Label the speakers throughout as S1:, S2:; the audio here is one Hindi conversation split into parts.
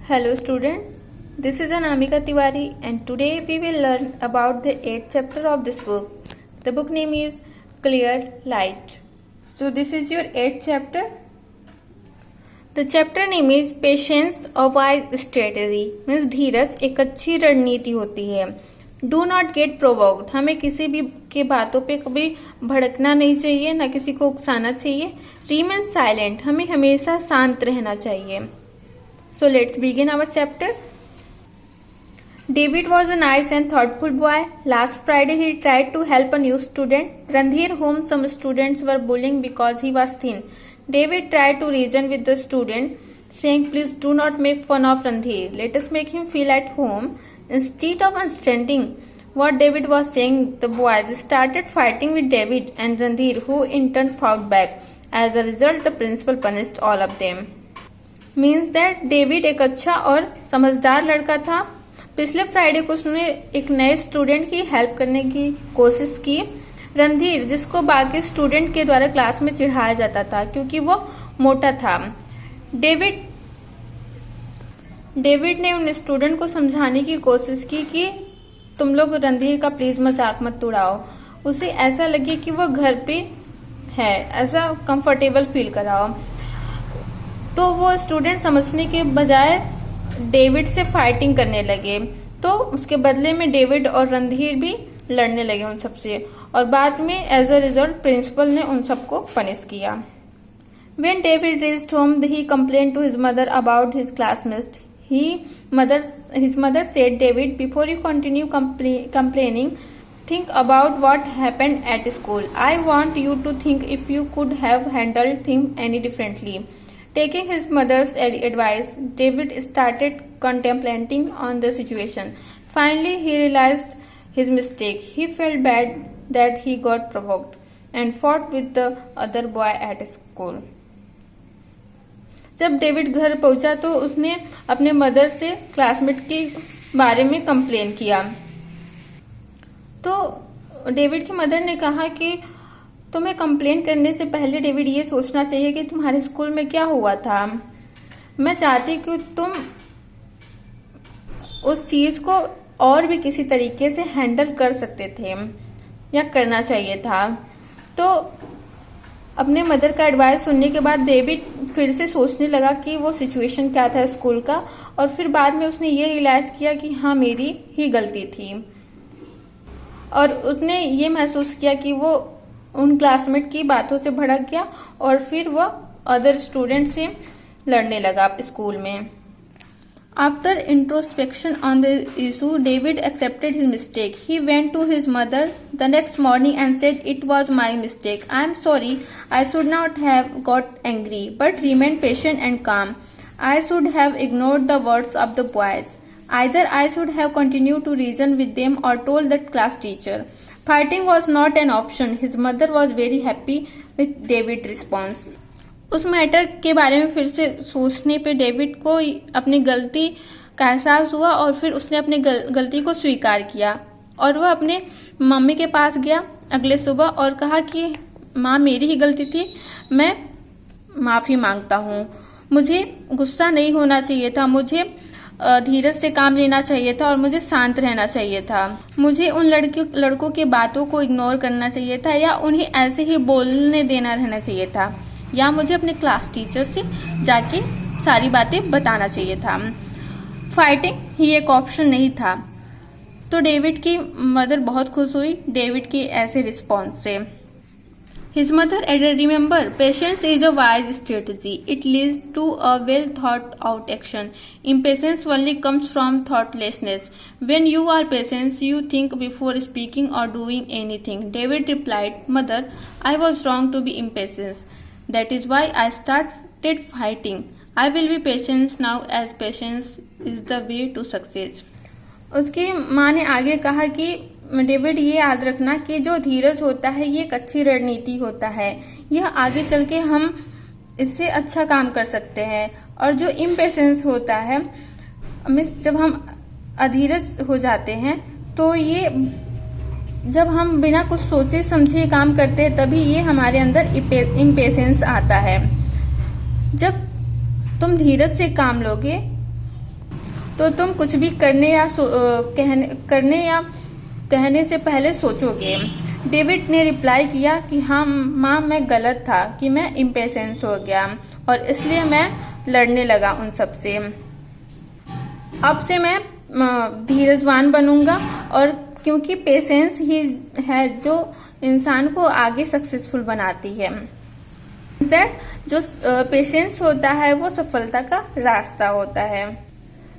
S1: Hello student, this is Anamika Tiwari and today we will learn about the 8th chapter of this book. The book name is Clear Light. So this is your 8th chapter. The chapter name is Patience a Wise Strategy. Means धीरज एक अच्छी रणनीति होती है. Do not get provoked. हमें किसी भी के बातों पे कभी भड़कना नहीं चाहिए, ना किसी को उकसाना चाहिए. Remain silent. हमें हमेशा शांत रहना चाहिए. So let's begin our chapter. David was a nice and thoughtful boy. Last Friday he tried to help a new student, Randhir, whom some students were bullying because he was thin. David tried to reason with the student, saying, "Please do not make fun of Randhir. Let us make him feel at home." Instead of understanding what David was saying, the boys started fighting with David and Randhir, who in turn fought back. As a result, the principal punished all of them. Means that David एक अच्छा और समझदार लड़का था. पिछले फ्राइडे को उसने एक नए स्टूडेंट की हेल्प करने की कोशिश की. रणधीर, जिसको बाकी स्टूडेंट के द्वारा क्लास में चिढ़ाया जाता था क्योंकि वो मोटा था. डेविड ने उन स्टूडेंट को समझाने की कोशिश की कि तुम लोग रणधीर का प्लीज मजाक मत उड़ाओ. उसे ऐसा लगे कि वो घर पे है, ऐसा कंफर्टेबल फील कराओ. तो वो स्टूडेंट समझने के बजाय डेविड से फाइटिंग करने लगे. तो उसके बदले में डेविड और रणधीर भी लड़ने लगे उन सबसे, और बाद में एज अ रिजल्ट प्रिंसिपल ने उन सबको पनिश किया. When David reached home, he complained to his mother about his classmates. His mother said, "David, before you continue complaining, think about what happened at school. I want you to think if you could have handled things any differently." Taking his mother's advice, David started contemplating on the situation. Finally, he realized his mistake. He felt bad that he got provoked and fought with the other boy at school. जब डेविड घर पहुंचा तो उसने अपने मदर से क्लासमेट के बारे में कंप्लेन किया. तो डेविड की मदर ने कहा कि तुम्हें कंप्लेन करने से पहले डेविड ये सोचना चाहिए कि तुम्हारे स्कूल में क्या हुआ था. मैं चाहती कि तुम उस चीज को और भी किसी तरीके से हैंडल कर सकते थे या करना चाहिए था. तो अपने मदर का एडवाइस सुनने के बाद डेविड फिर से सोचने लगा कि वो सिचुएशन क्या था स्कूल का, और फिर बाद में उसने ये रियलाइज किया कि हाँ, मेरी ही गलती थी. और उसने ये महसूस किया कि वो उन क्लासमेट की बातों से भड़क गया और फिर वो अदर स्टूडेंट से लड़ने लगा स्कूल में. After introspection on the issue, David accepted his mistake. He went to his mother the next morning and said, "it was my mistake. I am sorry. I should not have got angry, but remain patient and calm. I should have ignored the words of the boys. Either I should have continued to reason with them or told the class teacher. Fighting was not an option." His mother was very happy with David's response. उस मैटर के बारे में फिर से सोचने पे डेविड को अपनी गलती का एहसास हुआ और फिर उसने अपनी गलती को स्वीकार किया और वह अपने मम्मी के पास गया अगले सुबह और कहा कि माँ, मेरी ही गलती थी, मैं माफी मांगता हूँ. मुझे गुस्सा नहीं होना चाहिए था, मुझे धीरज से काम लेना चाहिए था और मुझे शांत रहना चाहिए था. मुझे उन लड़कों के बातों को इग्नोर करना चाहिए था या उन्हें ऐसे ही बोलने देना रहना चाहिए था, या मुझे अपने क्लास टीचर से जाके सारी बातें बताना चाहिए था. फाइटिंग ही एक ऑप्शन नहीं था. तो डेविड की मदर बहुत खुश हुई डेविड के ऐसे रिस्पॉन्स से. His mother added, "Remember, patience is a wise strategy. It leads to a well thought out action. Impatience only comes from thoughtlessness. When you are patient, you think before speaking or doing anything." David replied, "Mother, I was wrong to be impatient. That is why I started fighting. I will be patient now, as patience is the way to success." उसकी माँ ने आगे कहा कि डेविड, ये याद रखना कि जो धीरज होता है ये एक अच्छी रणनीति होता है. यह आगे चल के हम इससे अच्छा काम कर सकते हैं. और जो इम्पेशेंस होता है, जब हम अधीरज हो जाते हैं, तो ये जब हम बिना कुछ सोचे समझे काम करते हैं तभी ये हमारे अंदर इम्पेशेंस आता है. जब तुम धीरज से काम लोगे तो तुम कुछ भी करने या कहने से पहले सोचोगे। डेविड ने रिप्लाई किया कि हाँ माँ, मैं गलत था कि मैं इम्पेशेंस हो गया और इसलिए मैं लड़ने लगा उन सब से। अब से मैं धीरजवान बनूंगा, और क्योंकि पेशेंस ही है जो इंसान को आगे सक्सेसफुल बनाती है। दैट जो पेशेंस होता है वो सफलता का रास्ता होता है।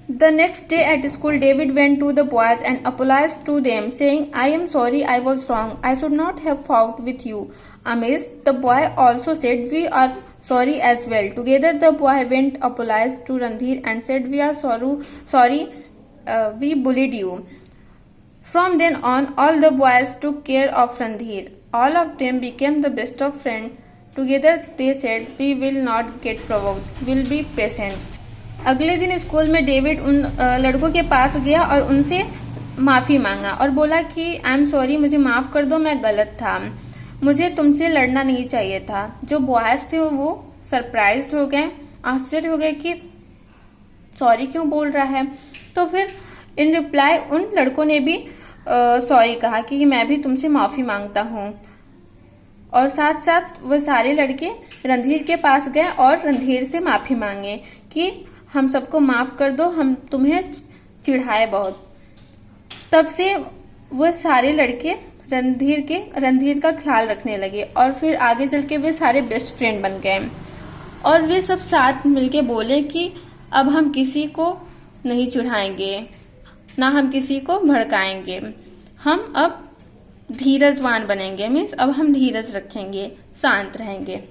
S1: The next day at school, David went to the boys and apologized to them, saying, I am sorry, I was wrong. I should not have fought with you. Amazed, the boy also said, we are sorry as well. Together, the boy went apologized to Randhir and said, we are sorry, we bullied you. From then on, all the boys took care of Randhir. All of them became the best of friends. Together, they said, we will not get provoked. We'll be patient. अगले दिन स्कूल में डेविड उन लड़कों के पास गया और उनसे माफी मांगा और बोला कि आई एम सॉरी, मुझे माफ कर दो, मैं गलत था, मुझे तुमसे लड़ना नहीं चाहिए था। जो बॉयज थे वो सरप्राइज्ड हो गए, आश्चर्य हो गए कि सॉरी क्यों बोल रहा है। तो फिर इन रिप्लाई उन लड़कों ने भी सॉरी कहा कि मैं भी तुमसे माफी मांगता हूँ। और साथ साथ वो सारे लड़के रणधीर के पास गए और रणधीर से माफी मांगे कि हम सबको माफ कर दो, हम तुम्हें चिढ़ाए बहुत। तब से वो सारे लड़के रणधीर का ख्याल रखने लगे और फिर आगे चल के वे सारे बेस्ट फ्रेंड बन गए। और वे सब साथ मिलके बोले कि अब हम किसी को नहीं चिढ़ाएंगे, ना हम किसी को भड़काएंगे, हम अब धीरजवान बनेंगे। मीन्स अब हम धीरज रखेंगे, शांत रहेंगे।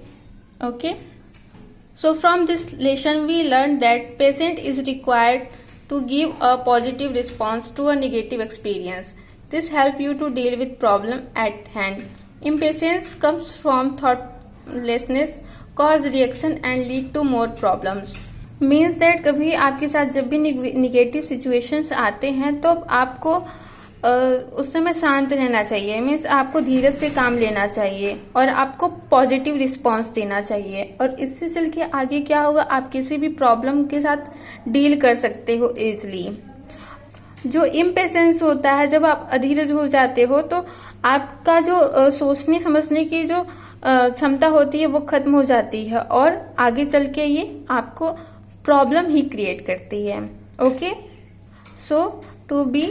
S1: Okay, so from this lesson we learned that patience is required to give a positive response to a negative experience. This help you to deal with problem at hand. Impatience comes from thoughtlessness, cause reaction and lead to more problems. Means that कभी आपके साथ जब भी नेगेटिव सिचुएशंस आते हैं तो आपको उस समय शांत रहना चाहिए। मीन्स आपको धीरज से काम लेना चाहिए और आपको पॉजिटिव रिस्पांस देना चाहिए। और इससे चल के आगे क्या होगा, आप किसी भी प्रॉब्लम के साथ डील कर सकते हो इजिली। जो इम्पेशेंस होता है, जब आप अधीरज हो जाते हो तो आपका जो सोचने समझने की जो क्षमता होती है वो खत्म हो जाती है और आगे चल के ये आपको प्रॉब्लम ही क्रिएट करती है। Okay, so to be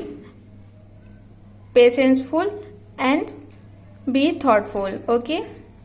S1: patientful and be thoughtful. Okay.